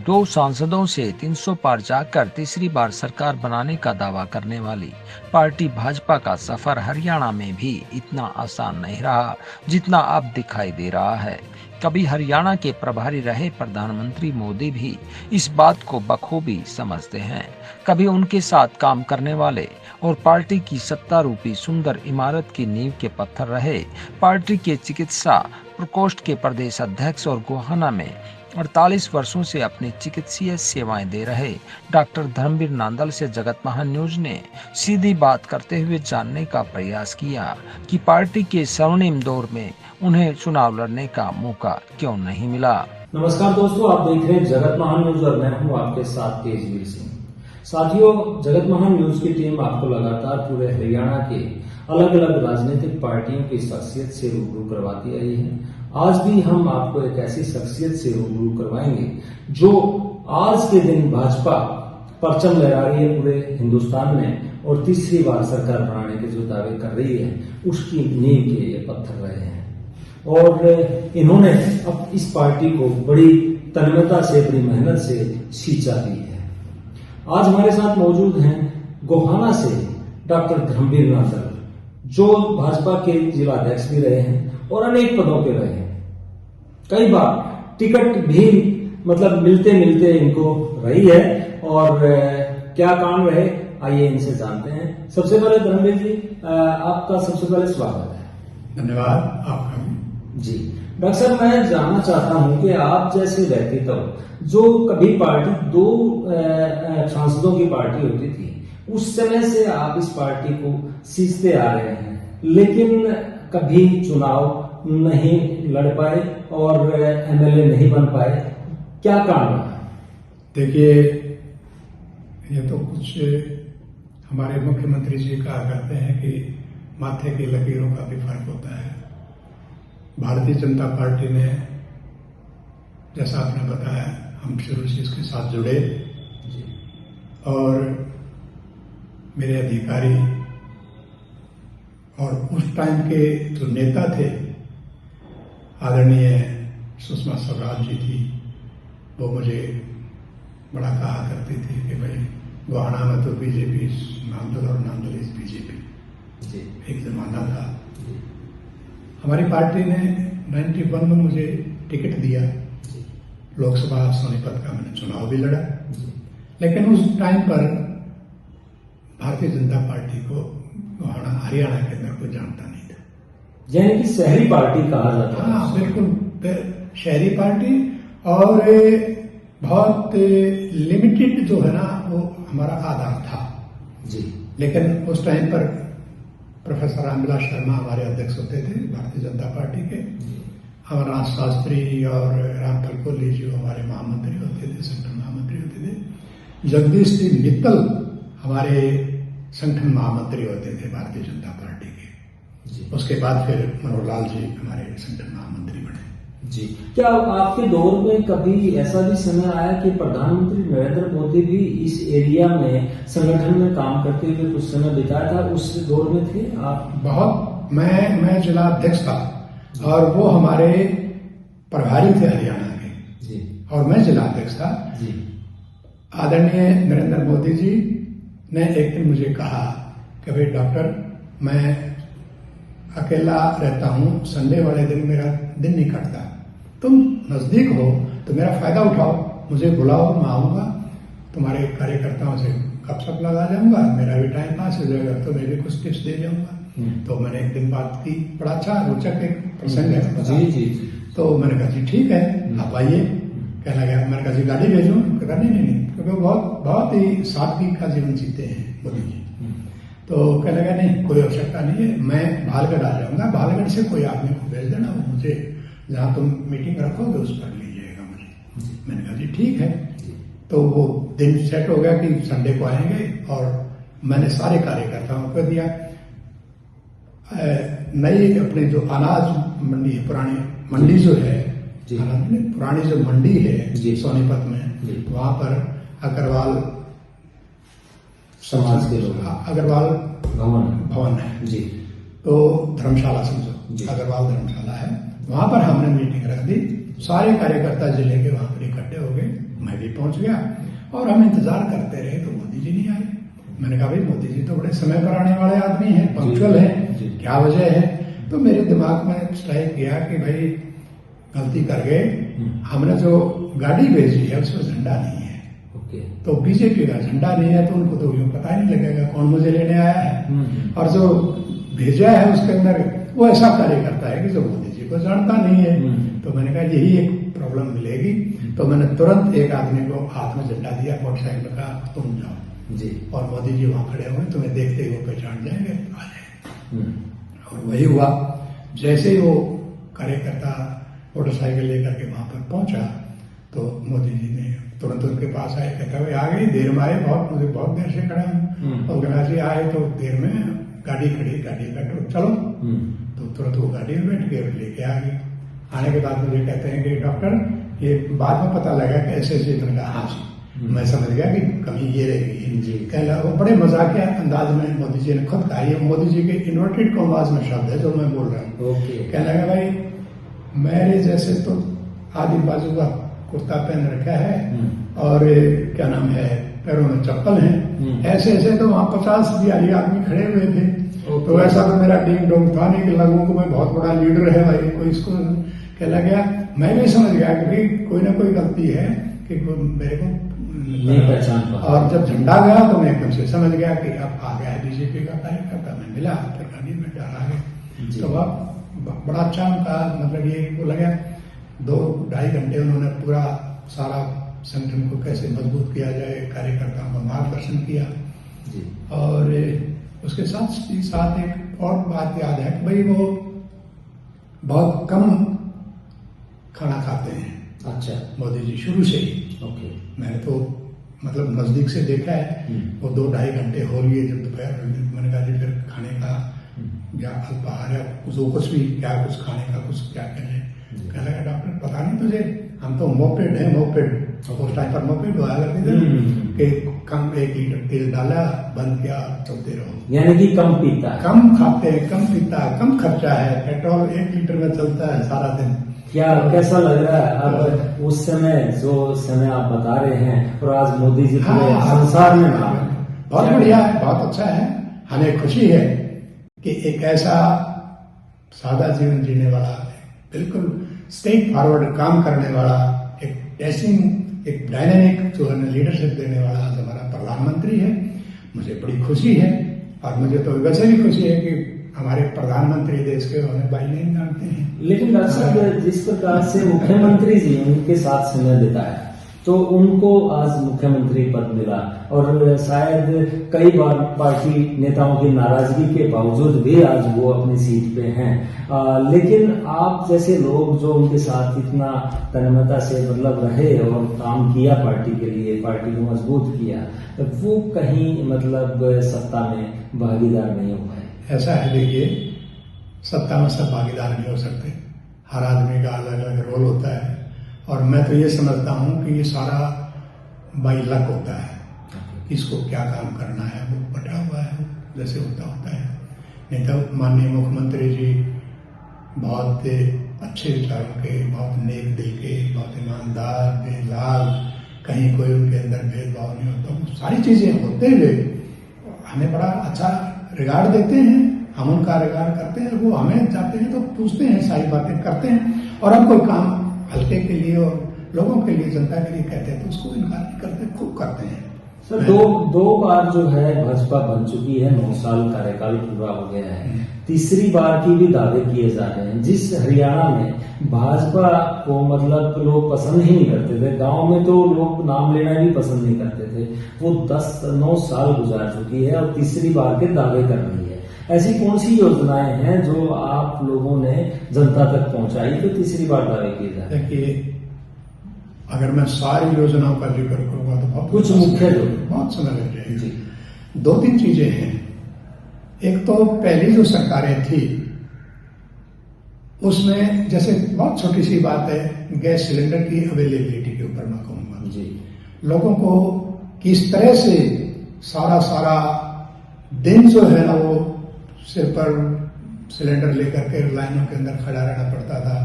दो सांसदों से 300 पार जाकर तीसरी बार सरकार बनाने का दावा करने वाली पार्टी भाजपा का सफर हरियाणा में भी इतना आसान नहीं रहा जितना अब दिखाई दे रहा है। कभी हरियाणा के प्रभारी रहे प्रधानमंत्री मोदी भी इस बात को बखूबी समझते हैं। कभी उनके साथ काम करने वाले और पार्टी की सत्ता रूपी सुंदर इमारत की नींव के पत्थर रहे पार्टी के चिकित्सा प्रकोष्ठ के प्रदेश अध्यक्ष और गोहाना में 48 वर्षों से अपनी चिकित्सीय सेवाएं दे रहे डॉक्टर धर्मवीर नांदल से जगत महान न्यूज ने सीधी बात करते हुए जानने का प्रयास किया कि पार्टी के स्वर्णिम दौर में उन्हें चुनाव लड़ने का मौका क्यों नहीं मिला। नमस्कार दोस्तों, आप देख रहे हैं जगत महान न्यूज और मैं हूं आपके साथ तेजवीर सिंह। साथियों, जगत महान न्यूज की टीम आपको लगातार पूरे हरियाणा के अलग अलग राजनीतिक पार्टियों की शख्सियत से रूबरू करवाती आई है। आज भी हम आपको एक ऐसी शख्सियत से रूबरू करवाएंगे जो आज के दिन भाजपा परचम लहरा रही है पूरे हिंदुस्तान में और तीसरी बार सरकार बनाने के जो दावे कर रही है उसकी नींव के ये पत्थर रहे हैं और इन्होंने अब इस पार्टी को बड़ी तन्मयता से, बड़ी मेहनत से सींचा भी है। आज हमारे साथ मौजूद हैं गोहाना से डॉक्टर धर्मवीर नांदल, जो भाजपा के जिलाध्यक्ष भी रहे हैं और अनेक पदों पे रहे हैं। कई बार टिकट भी मिलते मिलते इनको रही है और क्या काम रहे, आइए इनसे जानते हैं। सबसे पहले धर्मवीर जी, आपका सबसे पहले स्वागत है। धन्यवाद आपका जी। डॉक्टर साहब, मैं जानना चाहता हूं कि आप जैसे व्यक्तित्व जो कभी पार्टी दो सांसदों की पार्टी होती थी, उस समय से आप इस पार्टी को सींचते आ रहे हैं, लेकिन कभी चुनाव नहीं लड़ पाए और एमएलए नहीं बन पाए, क्या कारण रहा? देखिए, ये तो कुछ हमारे मुख्यमंत्री जी कहा करते हैं कि माथे की लकीरों का भी फर्क होता है। भारतीय जनता पार्टी ने, जैसा आपने बताया, हम शुरू से इसके साथ जुड़े और मेरे अधिकारी और उस टाइम के जो नेता थे, आदरणीय सुषमा स्वराज जी थी, वो मुझे बड़ा कहा करती थी कि भाई गोहाना में तो बीजेपी नांदल और नांदल इस बीजेपी, एक जमाना था। हमारी पार्टी ने 91 में मुझे टिकट दिया, लोकसभा सोनीपत का मैंने चुनाव भी लड़ा, लेकिन उस टाइम पर भारतीय जनता पार्टी को गोहाना हरियाणा के अंदर कोई जानता नहीं था। यानी कि शहरी पार्टी कहा जाता है। हाँ, बिल्कुल शहरी पार्टी और बहुत लिमिटेड जो है ना, वो हमारा आधार था जी। लेकिन उस टाइम पर प्रोफेसर रामविलास शर्मा हमारे अध्यक्ष होते थे भारतीय जनता पार्टी के, अमरनाथ शास्त्री और रामपाल कोहली जी हमारे महामंत्री होते थे, संगठन महामंत्री होते थे। जगदीश सिंह मित्तल हमारे संगठन महामंत्री होते थे भारतीय जनता पार्टी के। उसके बाद फिर मनोहर लाल जी हमारे संगठन महामंत्री बने जी। क्या आपके दौर में कभी ऐसा भी समय आया कि प्रधानमंत्री नरेंद्र मोदी भी इस एरिया में संगठन में काम करते हुए कुछ समय बिताया था? उस दौर में थे आप? बहुत। मैं जिला अध्यक्ष था और वो हमारे प्रभारी थे हरियाणा के जी, और मैं जिला अध्यक्ष था जी। आदरणीय नरेंद्र मोदी जी ने एक दिन मुझे कहा कि भाई डॉक्टर, मैं अकेला रहता हूं, संडे वाले दिन मेरा दिन नहीं कटता, तुम नजदीक हो तो मेरा फायदा उठाओ, मुझे बुलाओ, मैं आऊंगा, तुम्हारे कार्यकर्ताओं से गपशप लगा जाऊंगा, मेरा भी टाइम पास हो जाएगा, तो मैं भी कुछ टिप्स दे जाऊंगा। तो मैंने एक दिन बात की, बड़ा अच्छा रोचक एक प्रसंग है। जी जी। तो मैंने कहा जी ठीक है, आप आइए। कहना गया, मैंने कहा जी गाड़ी भेजूं? कहा नहीं, क्योंकि बहुत ही सादगी का जीवन जीते हैं मोदी जी। तो कहने लगा नहीं, कोई आवश्यकता नहीं है, मैं भालगढ़ आ जाऊंगा, भालगढ़ से कोई आदमी को भेज देना, वो मुझे जहां तुम मीटिंग रखोगे उस पर लीजिएगा मुझे। मैंने कहा जी ठीक है। तो वो दिन सेट हो गया कि संडे को आएंगे और मैंने सारे कार्यकर्ताओं को दिया। नई अपनी जो अनाज मंडी है, पुरानी मंडी जो है, पुरानी जो मंडी है सोनीपत में, वहां पर अग्रवाल समाज के लोग, अग्रवाल भवन है जी। तो धर्मशाला समझो, अग्रवाल धर्मशाला है, वहां पर हमने मीटिंग रख दी सारे कार्यकर्ता जिले के वहां पर इकट्ठे हो गए, मैं भी पहुंच गया और हम इंतजार करते रहे तो मोदी जी नहीं आए। मैंने कहा भाई मोदी जी तो बड़े समय पर आने वाले आदमी हैं, पंक्चुअल हैं, क्या वजह है? तो मेरे दिमाग में स्ट्राइक किया कि भाई गलती कर गए, हमने जो गाड़ी भेजी है उसमें झंडा नहीं है। तो बीजेपी का झंडा नहीं है तो उनको तो यूं पता ही नहीं लगेगा कौन मुझे लेने आया है, और जो भेजा है उसके अंदर वो ऐसा कार्य करता है कि जो मोदी जी को जानता नहीं है। तो मैंने कहा यही एक प्रॉब्लम मिलेगी। तो मैंने तुरंत एक आदमी को हाथ में झंडा दिया, मोटरसाइकिल का, तुम जाओ जी, और मोदी जी वहां खड़े हुए, तुम्हें देखते ही वो पहचान जाएंगे, आ जाएंगे। और वही हुआ। जैसे ही वो कार्यकर्ता मोटरसाइकिल लेकर के वहां पर पहुंचा तो मोदी जी ने तुरंत उनके पास आए, कहता भाई आ गई, देर में आए, मुझे बहुत देर से खड़ा हूँ। और गणा जी आए तो देर में गाड़ी खड़ी, गाड़ी बैठो चलो। तो तुरंत वो गाड़ी में बैठ के लेके आ गई। आने के बाद मुझे कहते हैं कि डॉक्टर ये बाद में पता लगा कि ऐसे ऐसे। मैंने कहा हाँ जी, मैं समझ गया कि कमी ये रह गई। कहला वो बड़े मजाकिया अंदाज में मोदी जी ने खुद कहा, ये मोदी जी के इन्वर्टेड कॉमास में शब्द है जो मैं बोल रहा हूँ। कहने लगा भाई मेरे जैसे तो आदि बाजू का कुर्ता पहन रखा है और क्या नाम है पैरों में चप्पल है, ऐसे ऐसे तो वहां 50-42 आदमी खड़े हुए थे। तो ऐसा तो मेरा डिंग डोंग था नहीं कि लगूं को मैं बहुत बड़ा लीडर है भाई कोई इसको कहला गया। मैं भी समझ गया कि भाई कोई ना कोई गलती है कि मेरे को नहीं पहचान पा। और जब झंडा गया तो मैं एकदम से समझ गया कि अब आ गया है बीजेपी का कार्यकर्ता। मैं मिला, फिर गाड़ी में डाला गया। तो अब बड़ा अच्छा उनका मतलब ये वो लगा 2-2.5 घंटे उन्होंने पूरा सारा संगठन को कैसे मजबूत किया जाए, कार्यकर्ताओं का मार्गदर्शन किया जी। और उसके साथ एक और बात याद है कि भाई वो बहुत कम खाना खाते हैं। अच्छा, मोदी जी शुरू से ही। ओके। मैंने तो मतलब नजदीक से देखा है, वो 2-2.5 घंटे हो लिए जब दोपहर। मैंने कहा जी फिर खाने का या अल्पाहार या जो कुछ भी क्या कुछ खाने का कुछ क्या करें? कहने लगा डॉक्टर पता नहीं तुझे, हम तो मोपेड है, मोपेड उस टाइम पर मोपेड हुआ करते थे कि कम 1 लीटर तेल डाला, बंद किया, चलते रहो। यानी कि कम पीता, कम खाते, कम पीता, कम खर्चा है। पेट्रोल 1 लीटर में चलता है सारा दिन। क्या कैसा लग रहा है अब उस समय जो समय आप बता रहे हैं और आज मोदी जी पूरे संसार में बहुत बढ़िया है, बहुत अच्छा है। हमें खुशी है कि एक ऐसा सादा जीवन जीने वाला, बिल्कुल स्ट्रेट फॉरवर्ड काम करने वाला, एक डैशिंग, एक डायनामिक जो है लीडरशिप देने वाला आज हमारा प्रधानमंत्री है। मुझे बड़ी खुशी है। और मुझे तो वैसे भी खुशी है कि हमारे प्रधानमंत्री देश के उन्हें भाई नहीं जानते हैं। लेकिन डॉक्टर साहब जिस प्रकार से मुख्यमंत्री जी उनके साथ समय बिताया तो उनको आज मुख्यमंत्री पद मिला और शायद कई बार पार्टी नेताओं की नाराजगी के बावजूद भी आज वो अपनी सीट पे हैं। लेकिन आप जैसे लोग जो उनके साथ इतना तन्मयता से मतलब रहे और काम किया पार्टी के लिए, पार्टी को मजबूत किया, तो वो कहीं मतलब सत्ता में भागीदार नहीं हो पाए। ऐसा है, देखिए सत्ता में सब भागीदार नहीं हो सकते, हर आदमी का अलग अलग रोल होता है। और मैं तो ये समझता हूँ कि ये सारा बाई लक होता है, किसको क्या काम करना है वो बटा हुआ है, जैसे होता है। नहीं तो माननीय मुख्यमंत्री जी बहुत अच्छे विचारों के, बहुत नेक दिल के, बहुत ईमानदार, बेलाल, कहीं कोई उनके अंदर भेदभाव नहीं होता। सारी चीजें होते हुए हमें बड़ा अच्छा रिगार्ड देते हैं, हम उनका रिगार्ड करते हैं। वो हमें जाते हैं तो पूछते हैं, सारी बातें करते हैं। और हम कोई काम हल्के के लिए और लोगों के लिए, जनता के लिए कहते हैं तो उसको इनकार नहीं करते, खूब करते हैं। सर दो बार जो है भाजपा बन चुकी है, 9 साल कार्यकाल पूरा हो गया है, तीसरी बार की भी दावे किए जा रहे हैं। जिस हरियाणा में भाजपा को मतलब लोग पसंद ही नहीं करते थे, गांव में तो लोग नाम लेना भी पसंद नहीं करते थे, वो 9 साल गुजार चुकी है और तीसरी बार के दावे कर रही है। ऐसी कौन सी योजनाएं हैं जो आप लोगों ने जनता तक पहुंचाई तो तीसरी बार दावे किए जा रहे हैं? देखिए अगर मैं सारी योजनाओं का जिक्र करूंगा तो बहुत कुछ मुख्य बहुत समय लग जाएगा। 2-3 चीजें हैं। एक तो पहली जो सरकारें थी उसमें जैसे बहुत छोटी सी बात है, गैस सिलेंडर की अवेलेबिलिटी के ऊपर मैं कहूंगा जी, लोगों को किस तरह से सारा दिन जो है ना वो सिर पर सिलेंडर लेकर के लाइनों के अंदर खड़ा रहना पड़ता था।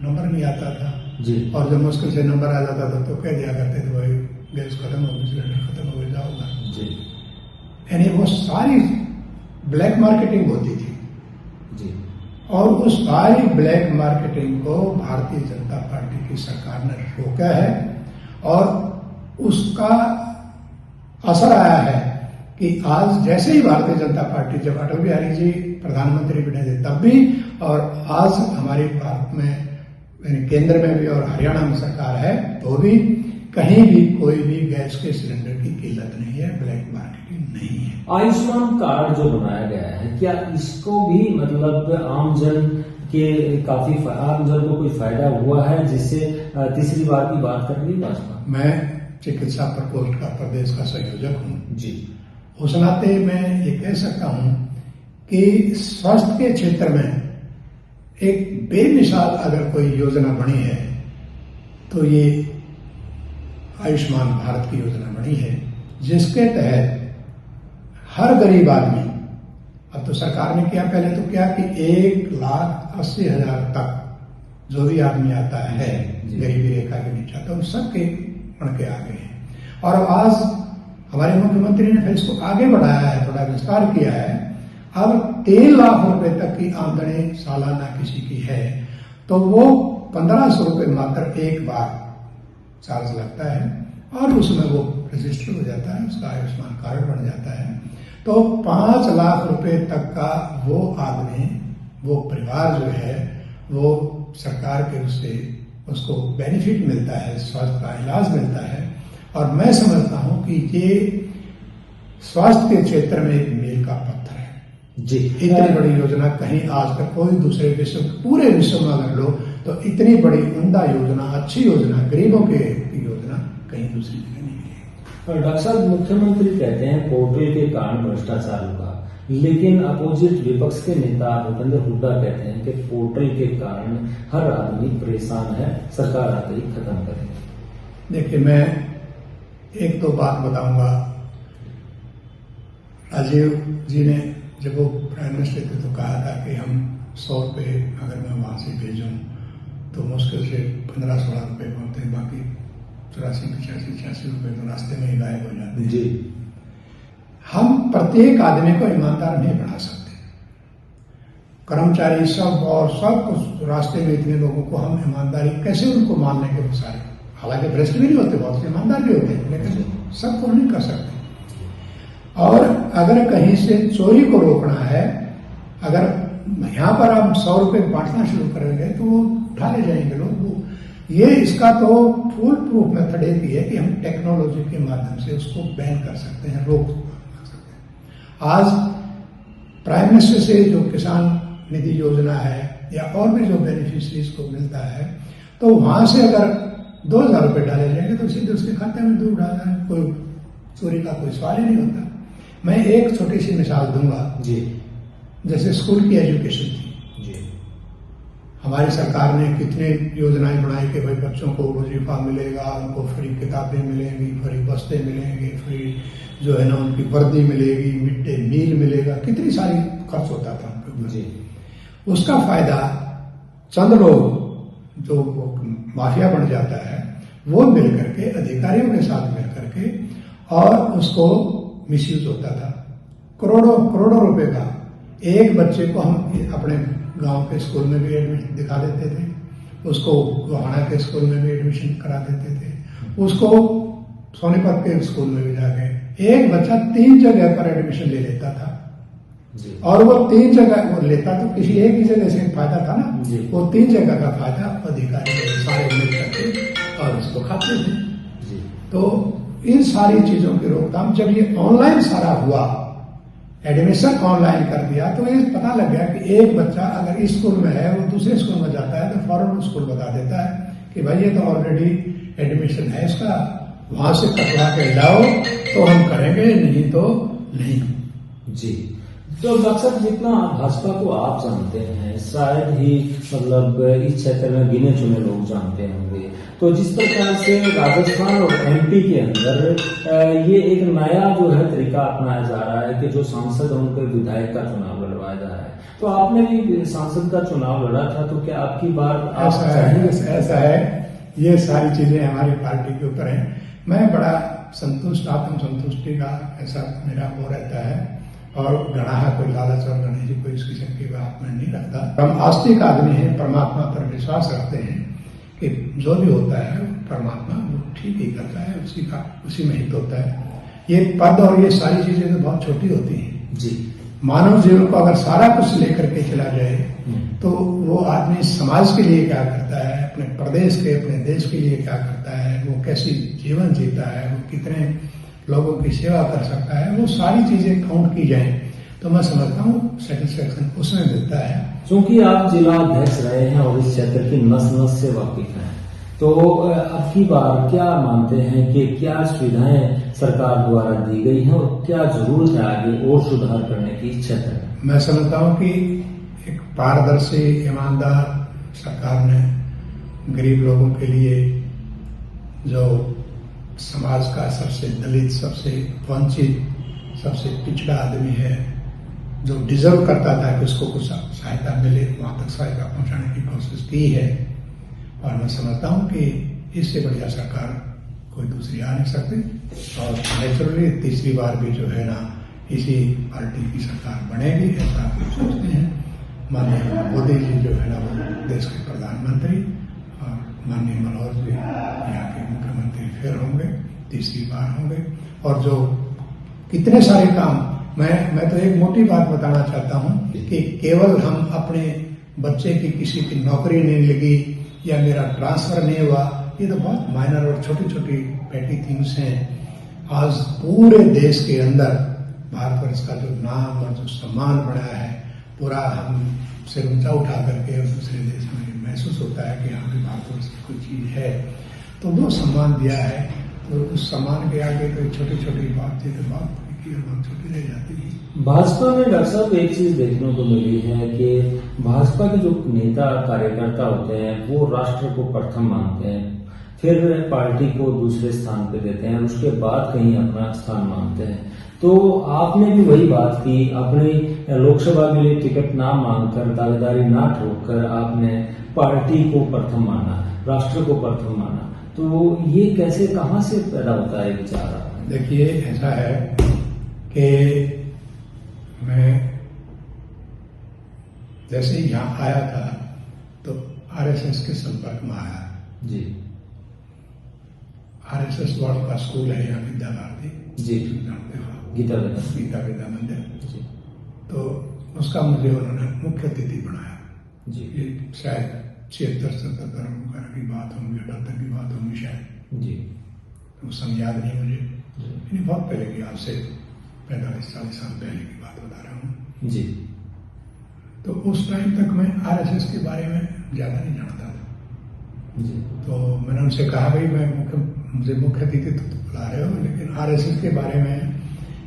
नंबर नहीं आता था जी और जब मुश्किल से नंबर आ जाता था तो कह दिया करते थे भाई गैस खत्म हो गई, सिलेंडर खत्म हो गया, जाओगा। जी यानी वो सारी ब्लैक मार्केटिंग होती थी जी और उस सारी ब्लैक मार्केटिंग को भारतीय जनता पार्टी की सरकार ने रोका है और उसका असर आया है कि आज जैसे ही भारतीय जनता पार्टी, जब अटल बिहारी जी प्रधानमंत्री बने थे तब भी और आज हमारे भारत में यानी केंद्र में भी और हरियाणा में सरकार है तो भी कहीं भी कोई भी गैस के सिलेंडर की किल्लत नहीं है, ब्लैक मार्केटिंग नहीं है। आयुष्मान कार्ड जो बनाया गया है, क्या इसको भी मतलब आमजन के काफी आमजन को कोई फायदा हुआ है, जिससे तीसरी बार की बात कर ली भाजपा? मैं चिकित्सा प्रकोष्ठ का प्रदेश का संयोजक हूँ जी। उस नाते मैं ये कह सकता हूँ कि स्वास्थ्य के क्षेत्र में एक बेमिसाल अगर कोई योजना बनी है तो ये आयुष्मान भारत की योजना बनी है, जिसके तहत हर गरीब आदमी, अब तो सरकार ने किया, पहले तो क्या कि 1,80,000 तक जो भी आदमी आता है गरीबी रेखा के नीचे आता है, उन सबके बढ़ के आ गए हैं। और अब आज हमारे मुख्यमंत्री ने फिर इसको आगे बढ़ाया है, थोड़ा विस्तार किया है। अब 3 लाख रुपए तक की आमदनी सालाना किसी की है तो वो 1,500 रुपए मात्र एक बार चार्ज लगता है और उसमें वो रजिस्टर हो जाता है, उसका आयुष्मान कार्ड बन जाता है। तो 5 लाख रुपए तक का वो आदमी, वो परिवार जो है वो सरकार के उससे उसको बेनिफिट मिलता है, स्वास्थ्य का इलाज मिलता है। और मैं समझता हूं कि ये स्वास्थ्य के क्षेत्र में एक मील का पत्थर है जी। इतनी बड़ी योजना कहीं आज तक कोई दूसरे विश्व, पूरे विश्व में अगर लो तो इतनी बड़ी उम्दा योजना, अच्छी योजना, गरीबों के योजना कहीं दूसरी जगह नहीं मिलेगी। और डॉक्टर साहब, मुख्यमंत्री कहते हैं पोर्टल के कारण भ्रष्टाचार होगा, लेकिन अपोजिट विपक्ष के नेता भूपेंद्र हुड्डा कहते हैं कि पोर्टल के कारण हर आदमी परेशान है, सरकार आते ही खत्म करेगी। देखिए, मैं एक तो बात बताऊंगा। राजीव जी ने जब वो प्राइम मिनिस्टर थे तो कहा था कि हम 100 रुपये अगर मैं वहां से भेजूं तो मुश्किल से 15-16 रुपये पहुंचते हैं, बाकी 84-85 रुपये तो रास्ते में ही गायब हो जाते हैं। जी। हम प्रत्येक आदमी को ईमानदार नहीं बना सकते, कर्मचारी सब और सब कुछ रास्ते में इतने लोगों को हम ईमानदारी कैसे उनको मानने के सारे, हालांकि भ्रष्ट भी नहीं होते, बहुत से ईमानदार भी होते हैं, लेकिन सबको नहीं कर सकते। और अगर कहीं से चोरी को रोकना है, अगर यहां पर हम 100 रुपये बांटना शुरू करेंगे तो वो उठा ले जाएंगे लोग। ये इसका तो फुल प्रूफ मेथड एक ही है कि हम टेक्नोलॉजी के माध्यम से उसको बैन कर सकते हैं, रोक सकते हैं। आज प्राइम मिनिस्टर से जो किसान निधि योजना है या और भी जो बेनिफिशरीज को मिलता है, तो वहां से अगर 2,000 रुपये डाले जाएंगे तो सीधे उसके खाते में दूर डालना, कोई चोरी का कोई सवाल ही नहीं होता। मैं एक छोटी सी मिसाल दूंगा जी। जैसे स्कूल की एजुकेशन थी जी। हमारी सरकार ने कितने योजनाएं बनाई कि भाई बच्चों को वजीफा मिलेगा, उनको फ्री किताबें मिलेंगी, फ्री बस्ते मिलेंगे, फ्री जो है ना उनकी वर्दी मिलेगी, मिड डे मील मिलेगा, कितनी सारी खर्च होता था उनके ऊपर। जी। उसका फायदा चंद लोग जो माफिया बन जाता है वो मिल करके, अधिकारियों के साथ मिल करके, और उसको मिसयूज होता था। करोड़ों करोड़ों रुपए का एक बच्चे को हम अपने गांव के स्कूल में भी एडमिशन दिखा देते थे, उसको गोहाना के स्कूल में भी एडमिशन करा देते थे, उसको सोनीपत के स्कूल में भी जाके एक बच्चा 3 जगह पर एडमिशन ले लेता था जी। और वो 3 जगह वो लेता तो किसी एक ही जगह से फायदा था ना जी। वो 3 जगह का फायदा अधिकारी सारे मिल करके और उसको खाते थे जी। तो इन सारी चीजों की रोकथाम, जब ये ऑनलाइन सारा हुआ, एडमिशन ऑनलाइन कर दिया, तो ये पता लग गया कि एक बच्चा अगर इस स्कूल में है वो दूसरे स्कूल में जाता है तो फौरन स्कूल बता देता है कि भाई ये तो ऑलरेडी एडमिशन है इसका, वहां से कटवा के लाओ तो हम करेंगे, नहीं तो नहीं। जी। तो मकसद जितना भाजपा को आप जानते हैं, शायद ही मतलब इस क्षेत्र में गिने चुने लोग जानते होंगे। तो जिस प्रकार से राजस्थान और एमपी के अंदर ये एक नया जो है तरीका अपनाया जा रहा है कि जो सांसद हैं उनके विधायक का चुनाव लड़वाया जा रहा है, तो आपने भी सांसद का चुनाव लड़ा था, तो क्या आपकी बार ऐसा है, ये सारी चीजें हमारी पार्टी के ऊपर हैं। मैं बड़ा संतुष्ट, आत्म संतुष्टि का ऐसा मेरा वो रहता है, और गणाहा कोई लालच और गणेश जी कोई इस किस्म की बात मैं नहीं रखता। हम आस्तिक आदमी हैं, परमात्मा पर विश्वास रखते हैं कि जो भी होता है परमात्मा वो ठीक ही करता है, उसी में हित होता है। ये पद और ये सारी चीजें तो बहुत छोटी होती हैं जी। मानव जीवन को अगर सारा कुछ लेकर के चला जाए तो वो आदमी समाज के लिए क्या करता है, अपने प्रदेश के, अपने देश के लिए क्या करता है, वो कैसी जीवन जीता है, वो कितने लोगों की सेवा कर सकता है, वो सारी चीजें काउंट की जाए तो मैं समझता हूँ सेटिस्फेक्शन उसमें मिलता है। क्योंकि आप जिला अध्यक्ष रहे हैं और इस क्षेत्र की नस नस से वाकिफ हैं, तो अब की बार क्या मानते हैं कि क्या सुविधाएं सरकार द्वारा दी गई हैं और क्या जरूरत है आगे और सुधार करने की क्षेत्र में? मैं समझता हूँ कि एक पारदर्शी ईमानदार सरकार ने गरीब लोगों के लिए, जो समाज का सबसे दलित, सबसे वंचित, सबसे पिछड़ा आदमी है, जो डिजर्व करता था कि उसको कुछ सहायता मिले, वहां तक सहायता पहुंचाने की कोशिश की है। और मैं समझता हूं कि इससे बढ़िया सरकार कोई दूसरी आ नहीं सकती, और नेचुरली तीसरी बार भी जो है ना इसी पार्टी की सरकार बनेगी, ऐसा हम सोचते हैं। माननीय मोदी जी जो है ना वो देश के प्रधानमंत्री, और माननीय मनोहर जी यहाँ के मुख्यमंत्री फिर होंगे, तीसरी बार होंगे। और जो कितने सारे काम, मैं तो एक मोटी बात बताना चाहता हूं कि केवल हम अपने बच्चे की किसी की नौकरी नहीं लगी या मेरा ट्रांसफर नहीं हुआ, ये तो बहुत माइनर और छोटी छोटी पेटी थिंग्स हैं। आज पूरे देश के अंदर भारतवर्ष का जो नाम और जो सम्मान बढ़ा है, पूरा हम सिर ऊंचा उठा करके और दूसरे देश में महसूस होता है कि यहाँ भी भारतवर्ष की कोई चीज है, तो वो सम्मान दिया है। तो उस सम्मान के आगे कोई छोटी छोटी बातचीत बात बहुत छोटी रह जाती है। भाजपा में डॉक्टर साहब एक चीज देखने को मिली है कि भाजपा के जो नेता कार्यकर्ता होते हैं वो राष्ट्र को प्रथम मानते हैं, फिर पार्टी को दूसरे स्थान पे देते हैं, उसके बाद कहीं अपना स्थान मानते हैं। तो आपने भी वही बात की, अपनी लोकसभा के लिए टिकट ना मांगकर, दावेदारी ना ठोककर आपने पार्टी को प्रथम माना, राष्ट्र को प्रथम माना। तो ये कैसे, कहाँ से पैदा होता है विचार? देखिए, ऐसा है कि मैं जैसे ही यहाँ आया था तो आरएसएस के संपर्क में आया जी। आरएसएस वर्ल्ड का स्कूल है यहाँ विद्या भारती जी, जानते हो, गीता विद्या मंदिर जी। तो उसका मुझे उन्होंने मुख्य अतिथि बनाया जी। ये शायद 76-77 की बात होंगी, 78 की बात होंगी शायद जी। वो समय याद नहीं मुझे, यानी बहुत पहले की, आज से 45-40 साल पहले की बात बता रहा हूँ जी। तो उस टाइम तक मैं आरएसएस के बारे में ज्यादा नहीं जानता था जी। तो मैंने उनसे कहा भाई मुझे मुख्य अतिथि तो बुला रहे हो, लेकिन आरएसएस के बारे में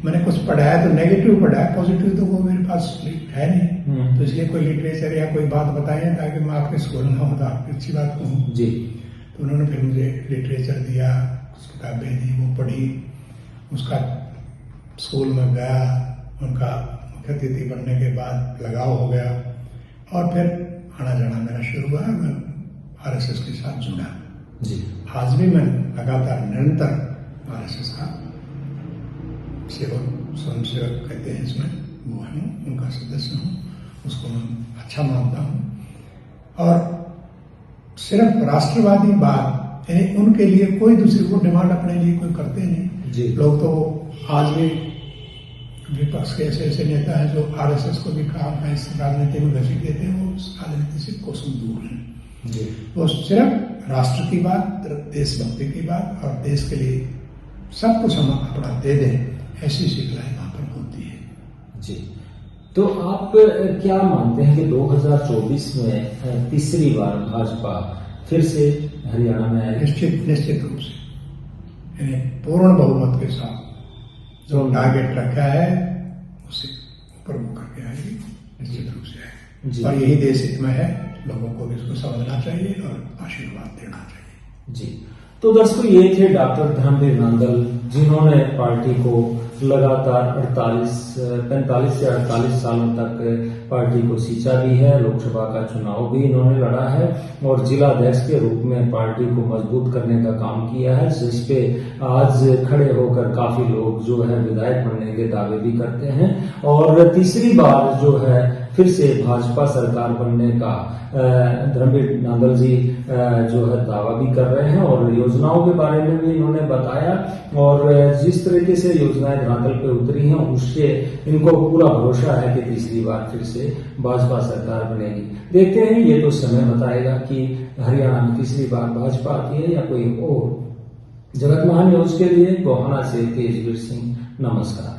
मैंने कुछ पढ़ा है, तो नेगेटिव पढ़ा है, पॉजिटिव तो वो मेरे पास है नहीं, तो इसलिए कोई लिटरेचर या कोई बात बताएं ताकि मैं आपके स्कूल में हूँ तो आपकी अच्छी बात कहूँ जी। तो उन्होंने फिर मुझे लिटरेचर दिया, कुछ किताबें दी, वो पढ़ी, उसका स्कूल में गया, उनका मुख्य अतिथि बनने के बाद लगाव हो गया और फिर आना जाना मेरा शुरू हुआ। मैं आरएसएस के साथ जुड़ा जी। आज भी मैं लगातार निरंतर आरएसएस का सेवक, स्वयं सेवक कहते हैं इसमें, वो हूँ, उनका सदस्य हूँ, उसको मैं अच्छा मानता हूँ। और सिर्फ राष्ट्रवादी बात, यानी उनके लिए कोई दूसरी को डिमांड अपने लिए कोई करते नहीं जी। लोग तो आज भी विपक्ष के ऐसे नेता हैं जो आरएसएस को भी काम का इस राजनीति में घसीट देते हैं, वो उस राजनीति से कोसों दूर हैं जी। वो सिर्फ राष्ट्र की बात, देशभक्ति की बात और देश के लिए सब कुछ हम अपना दे दें, ऐसी सिखलाई वहां पर होती है जी। तो आप क्या मानते हैं कि 2024 में तीसरी बार भाजपा फिर से हरियाणा में आएगी? निश्चित रूप से, यानी पूर्ण बहुमत के साथ जो टारगेट रखा है उसे ऊपर मुख करके आएगी, निश्चित रूप से आएगी। और यही देश हित में है, लोगों को भी इसको समझना चाहिए और आशीर्वाद देना चाहिए। जी, तो दर्शकों ये थे डॉक्टर धर्मवीर नांदल, जिन्होंने पार्टी को लगातार 45 से 48 सालों तक पार्टी को सींचा भी है। लोकसभा का चुनाव भी इन्होंने लड़ा है और जिला अध्यक्ष के रूप में पार्टी को मजबूत करने का काम किया है, जिस पे आज खड़े होकर काफी लोग जो है विधायक बनने के दावे भी करते हैं और तीसरी बार जो है फिर से भाजपा सरकार बनने का धर्मवीर नांदल जी जो है दावा भी कर रहे हैं और योजनाओं के बारे में भी इन्होंने बताया और जिस तरीके से योजनाएं धरातल पे उतरी हैं उससे इनको पूरा भरोसा है कि तीसरी बार फिर से भाजपा सरकार बनेगी। देखते हैं, ये तो समय बताएगा कि हरियाणा में तीसरी बार भाजपा आती है या कोई और। जगत महान न्यूज के लिए गोहाना से तेजवीर सिंह, नमस्कार।